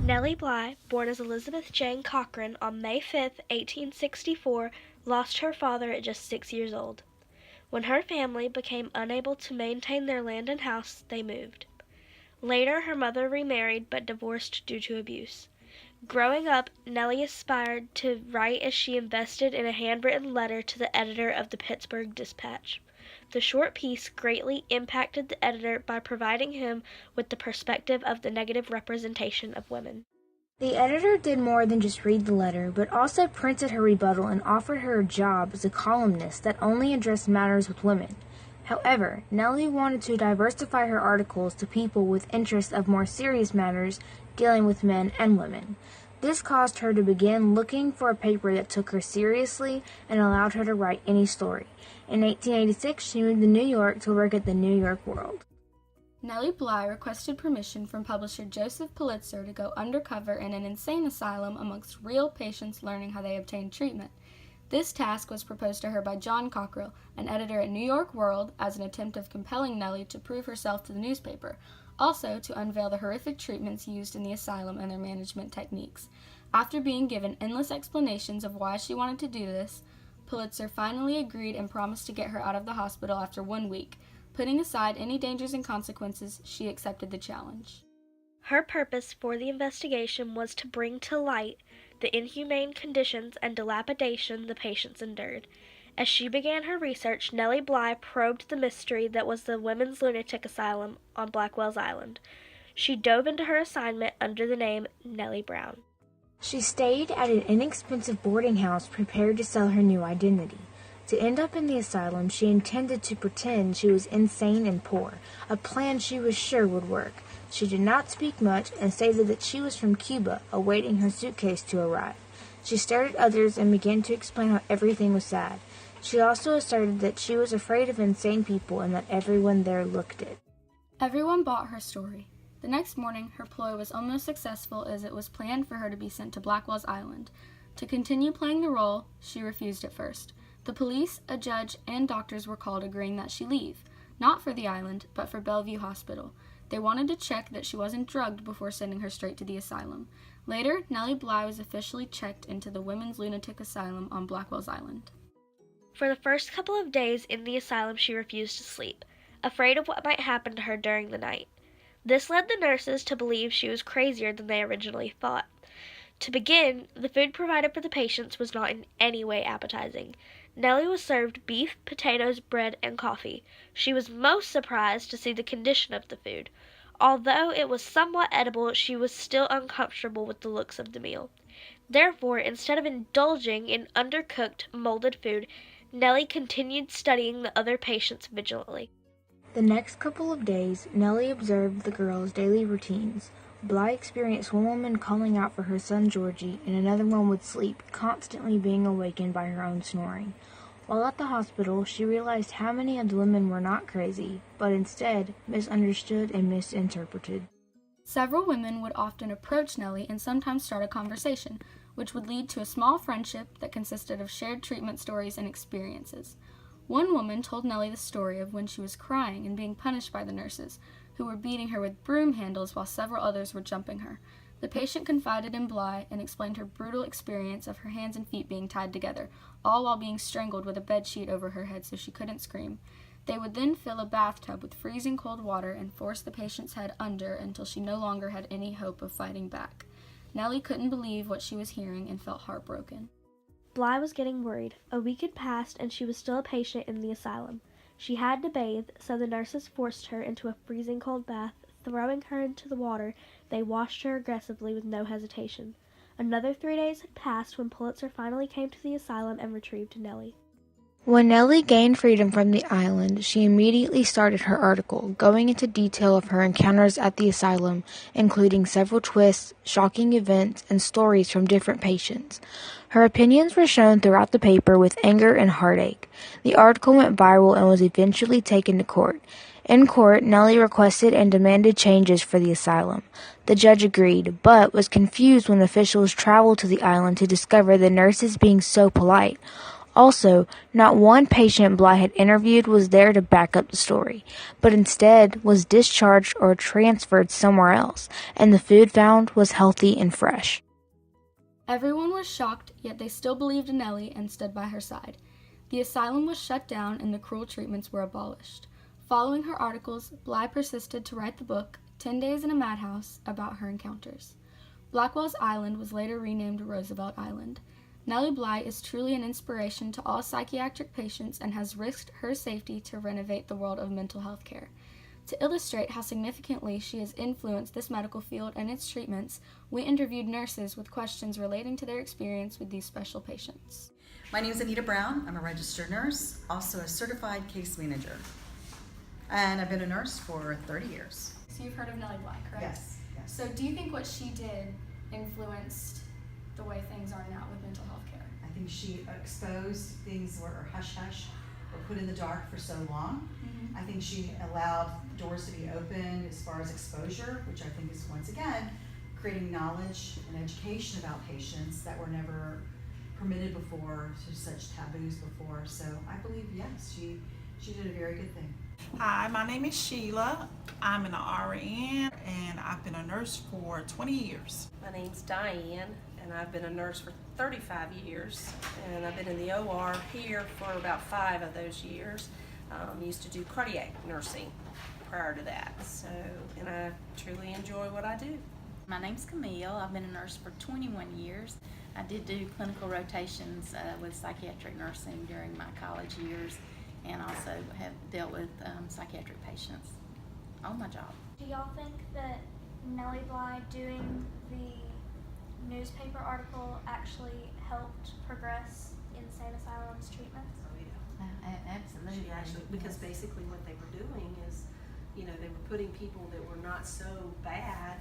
Nellie Bly, born as Elizabeth Jane Cochran on May 5, 1864, lost her father at just 6 years old. When her family became unable to maintain their land and house, they moved. Later, her mother remarried but divorced due to abuse. Growing up, Nellie aspired to write as she invested in a handwritten letter to the editor of the Pittsburgh Dispatch. The short piece greatly impacted the editor by providing him with the perspective of the negative representation of women. The editor did more than just read the letter, but also printed her rebuttal and offered her a job as a columnist that only addressed matters with women. However, Nellie wanted to diversify her articles to people with interests of more serious matters dealing with men and women. This caused her to begin looking for a paper that took her seriously and allowed her to write any story. In 1886, she moved to New York to work at the New York World. Nellie Bly requested permission from publisher Joseph Pulitzer to go undercover in an insane asylum amongst real patients learning how they obtained treatment. This task was proposed to her by John Cockrell, an editor at New York World, as an attempt of compelling Nellie to prove herself to the newspaper, also to unveil the horrific treatments used in the asylum and their management techniques. After being given endless explanations of why she wanted to do this, Pulitzer finally agreed and promised to get her out of the hospital after 1 week. Putting aside any dangers and consequences, she accepted the challenge. Her purpose for the investigation was to bring to light the inhumane conditions and dilapidation the patients endured. As she began her research, Nellie Bly probed the mystery that was the Women's Lunatic Asylum on Blackwell's Island. She dove into her assignment under the name Nellie Brown. She stayed at an inexpensive boarding house prepared to sell her new identity. To end up in the asylum, she intended to pretend she was insane and poor, a plan she was sure would work. She did not speak much and stated that she was from Cuba, awaiting her suitcase to arrive. She stared at others and began to explain how everything was sad. She also asserted that she was afraid of insane people and that everyone there looked it. Everyone bought her story. The next morning, her ploy was almost successful as it was planned for her to be sent to Blackwell's Island. To continue playing the role, she refused at first. The police, a judge, and doctors were called agreeing that she leave, not for the island, but for Bellevue Hospital. They wanted to check that she wasn't drugged before sending her straight to the asylum. Later, Nellie Bly was officially checked into the Women's Lunatic Asylum on Blackwell's Island. For the first couple of days in the asylum, she refused to sleep, afraid of what might happen to her during the night. This led the nurses to believe she was crazier than they originally thought. To begin, the food provided for the patients was not in any way appetizing. Nellie was served beef, potatoes, bread, and coffee. She was most surprised to see the condition of the food. Although it was somewhat edible, she was still uncomfortable with the looks of the meal. Therefore, instead of indulging in undercooked, molded food, Nellie continued studying the other patients vigilantly. The next couple of days, Nellie observed the girls' daily routines. Bly experienced one woman calling out for her son Georgie, and another one would sleep, constantly being awakened by her own snoring. While at the hospital, she realized how many of the women were not crazy, but instead misunderstood and misinterpreted. Several women would often approach Nellie and sometimes start a conversation, which would lead to a small friendship that consisted of shared treatment stories and experiences. One woman told Nellie the story of when she was crying and being punished by the nurses, who were beating her with broom handles while several others were jumping her. The patient confided in Bly and explained her brutal experience of her hands and feet being tied together, all while being strangled with a bedsheet over her head so she couldn't scream. They would then fill a bathtub with freezing cold water and force the patient's head under until she no longer had any hope of fighting back. Nellie couldn't believe what she was hearing and felt heartbroken. Bly was getting worried. A week had passed and she was still a patient in the asylum. She had to bathe, so the nurses forced her into a freezing cold bath. Throwing her into the water, they washed her aggressively with no hesitation. Another 3 days had passed when Pulitzer finally came to the asylum and retrieved Nellie. When Nellie gained freedom from the island, she immediately started her article, going into detail of her encounters at the asylum, including several twists, shocking events, and stories from different patients. Her opinions were shown throughout the paper with anger and heartache. The article went viral and was eventually taken to court. In court, Nellie requested and demanded changes for the asylum. The judge agreed, but was confused when officials traveled to the island to discover the nurses being so polite. Also, not one patient Bly had interviewed was there to back up the story, but instead was discharged or transferred somewhere else, and the food found was healthy and fresh. Everyone was shocked, yet they still believed in Nellie and stood by her side. The asylum was shut down and the cruel treatments were abolished. Following her articles, Bly persisted to write the book, 10 Days in a Madhouse, about her encounters. Blackwell's Island was later renamed Roosevelt Island. Nellie Bly is truly an inspiration to all psychiatric patients and has risked her safety to renovate the world of mental health care. To illustrate how significantly she has influenced this medical field and its treatments, we interviewed nurses with questions relating to their experience with these special patients. My name is Anita Brown. I'm a registered nurse, also a certified case manager. And I've been a nurse for 30 years. So you've heard of Nellie Bly, correct? Yes. So do you think what she did influenced the way things are now with mental health care? I think she exposed things that were hush-hush or put in the dark for so long. I think she allowed doors to be open as far as exposure, which I think is, once again, creating knowledge and education about patients that were never permitted before, to such taboos before. So I believe, yes, she did a very good thing. Hi, my name is Sheila. I'm an RN and I've been a nurse for 20 years. My name's Diane and I've been a nurse for 35 years and I've been in the OR here for about 5 of those years. Used to do cardiac nursing prior to that, and I truly enjoy what I do. My name's Camille. I've been a nurse for 21 years. I did do clinical rotations with psychiatric nursing during my college years, and also have dealt with psychiatric patients on my job. Do y'all think that Nellie Bly doing the newspaper article actually helped progress insane asylums treatments? Absolutely. She actually, because basically what they were doing is, they were putting people that were not so bad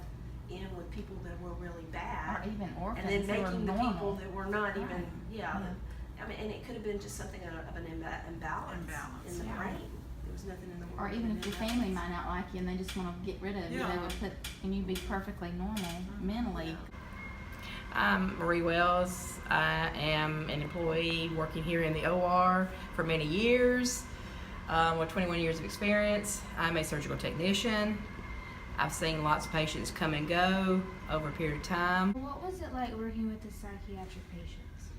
in with people that were really bad, or even orphans, and then making the normal people that were not right. even, I mean, and it could have been just something of an imbalance in the brain. There was nothing in the world. Or even if your family might not like you and they just want to get rid of you, they would put, and you'd be perfectly normal mentally. I'm Marie Wells. I am an employee working here in the OR for many years with 21 years of experience. I'm a surgical technician. I've seen lots of patients come and go over a period of time. What was it like working with the psychiatric patients?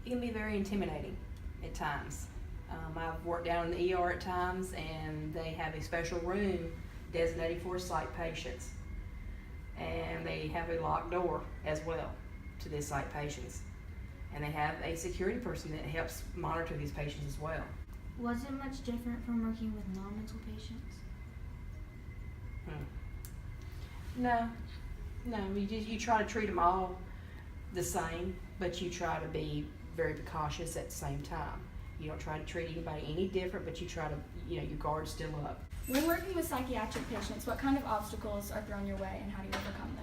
It can be very intimidating at times. I've worked down in the ER at times, and they have a special room designated for psych patients. And they have a locked door as well to the psych patients. And they have a security person that helps monitor these patients as well. Was it much different from working with non-mental patients? No, you try to treat them all the same, but you try to be very precautious at the same time. You don't try to treat anybody any different, but you try to, your guard's still up. When working with psychiatric patients, what kind of obstacles are thrown your way and how do you overcome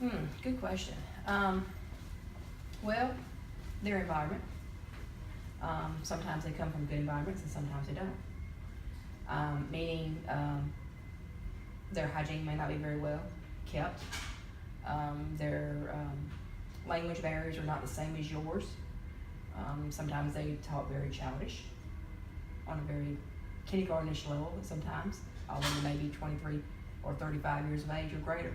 them? Good question. Well, their environment. Sometimes they come from good environments and sometimes they don't. Meaning their hygiene may not be very well kept. Their language barriers are not the same as yours. Sometimes they talk very childish on a very kindergartenish level sometimes, although they may be 23 or 35 years of age or greater.